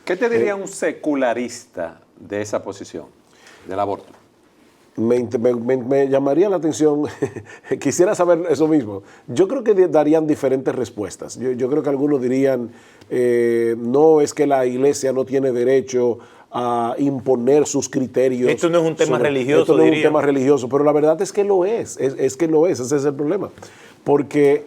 ¿Qué te diría un secularista de esa posición, del aborto? Me llamaría la atención, quisiera saber eso mismo. Yo creo que darían diferentes respuestas. Yo creo que algunos dirían, no, es que la iglesia no tiene derecho a imponer sus criterios. Esto no es un tema religioso, esto no es un diría. tema religioso, pero la verdad es que lo es que lo es, ese es el problema. Porque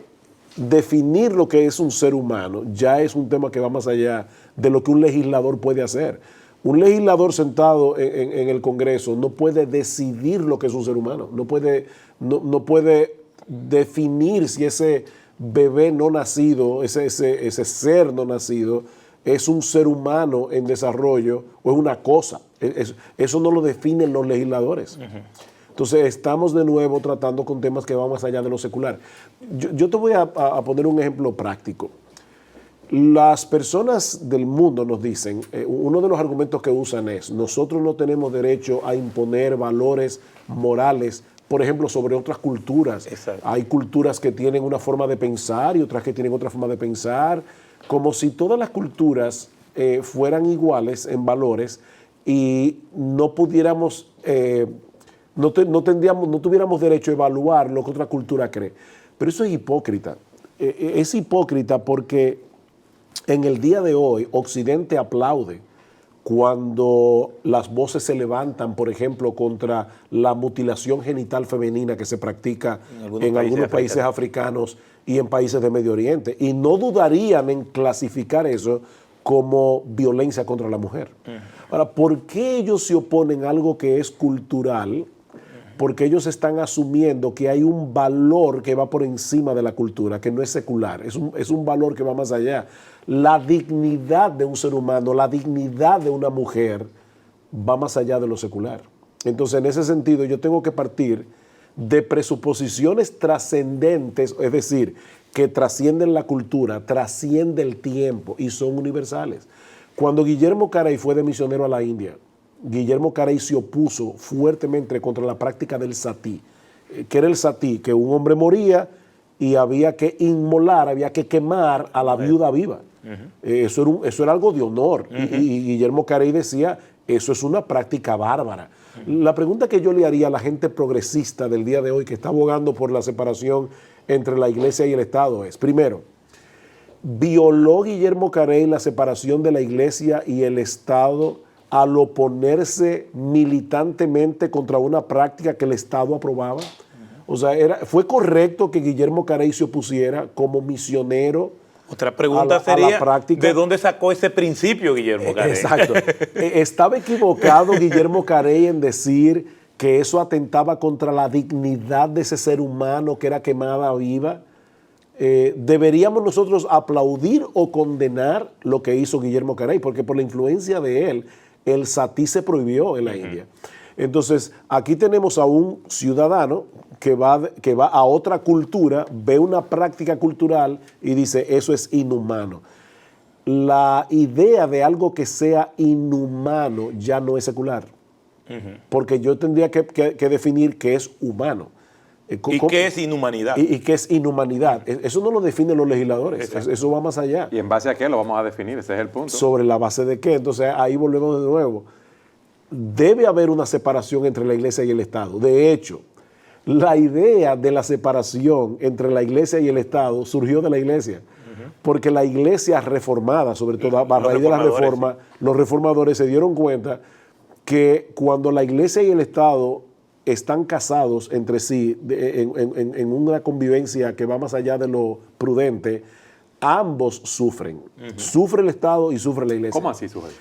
definir lo que es un ser humano ya es un tema que va más allá de lo que un legislador puede hacer. Un legislador sentado en el Congreso no puede decidir lo que es un ser humano, no puede definir si ese bebé no nacido, ese ser no nacido, es un ser humano en desarrollo o es una cosa. Eso no lo definen los legisladores. Entonces estamos de nuevo tratando con temas que van más allá de lo secular. Yo te voy a poner un ejemplo práctico. Las personas del mundo nos dicen, uno de los argumentos que usan es, nosotros no tenemos derecho a imponer valores morales, por ejemplo, sobre otras culturas. Exacto. Hay culturas que tienen una forma de pensar y otras que tienen otra forma de pensar, como si todas las culturas fueran iguales en valores y no pudiéramos, no tuviéramos derecho a evaluar lo que otra cultura cree. Pero eso es hipócrita. Es hipócrita porque en el día de hoy, Occidente aplaude cuando las voces se levantan, por ejemplo, contra la mutilación genital femenina que se practica en algunos países africanos y en países de Medio Oriente. Y no dudarían en clasificar eso como violencia contra la mujer. Ahora, ¿por qué ellos se oponen a algo que es cultural? Porque ellos están asumiendo que hay un valor que va por encima de la cultura, que no es secular, es un valor que va más allá. La dignidad de un ser humano, la dignidad de una mujer va más allá de lo secular. Entonces, en ese sentido, yo tengo que partir de presuposiciones trascendentes, es decir, que trascienden la cultura, trascienden el tiempo y son universales. Cuando Guillermo Carey fue de misionero a la India, Guillermo Carey se opuso fuertemente contra la práctica del satí. ¿Qué era el satí? Que un hombre moría y había que inmolar, había que quemar a la viuda viva. Eso era algo de honor. Y Guillermo Carey decía, eso es una práctica bárbara. La pregunta que yo le haría a la gente progresista del día de hoy que está abogando por la separación entre la iglesia y el Estado es, primero, ¿violó Guillermo Carey la separación de la iglesia y el Estado al oponerse militantemente contra una práctica que el Estado aprobaba? O sea, ¿fue correcto que Guillermo Carey se opusiera como misionero? Otra pregunta sería, ¿de dónde sacó ese principio Guillermo Carey? Exacto. ¿Estaba equivocado Guillermo Carey en decir que eso atentaba contra la dignidad de ese ser humano que era quemada viva? ¿Deberíamos nosotros aplaudir o condenar lo que hizo Guillermo Carey? Porque por la influencia de él, el satí se prohibió en la India. Entonces, aquí tenemos a un ciudadano que va a otra cultura, ve una práctica cultural y dice, eso es inhumano. La idea de algo que sea inhumano ya no es secular, porque yo tendría que definir qué es humano. ¿Y qué es inhumanidad? ¿Y qué es inhumanidad? Eso no lo definen los legisladores, eso va más allá. ¿Y en base a qué lo vamos a definir? Ese es el punto. ¿Sobre la base de qué? Entonces ahí volvemos de nuevo. Debe haber una separación entre la iglesia y el Estado. De hecho, la idea de la separación entre la iglesia y el Estado surgió de la iglesia. Porque la iglesia reformada, sobre todo a raíz de la reforma, los reformadores se dieron cuenta que cuando la iglesia y el Estado están casados entre sí en una convivencia que va más allá de lo prudente, ambos sufren. Sufre el Estado y sufre la iglesia. ¿Cómo así sufre?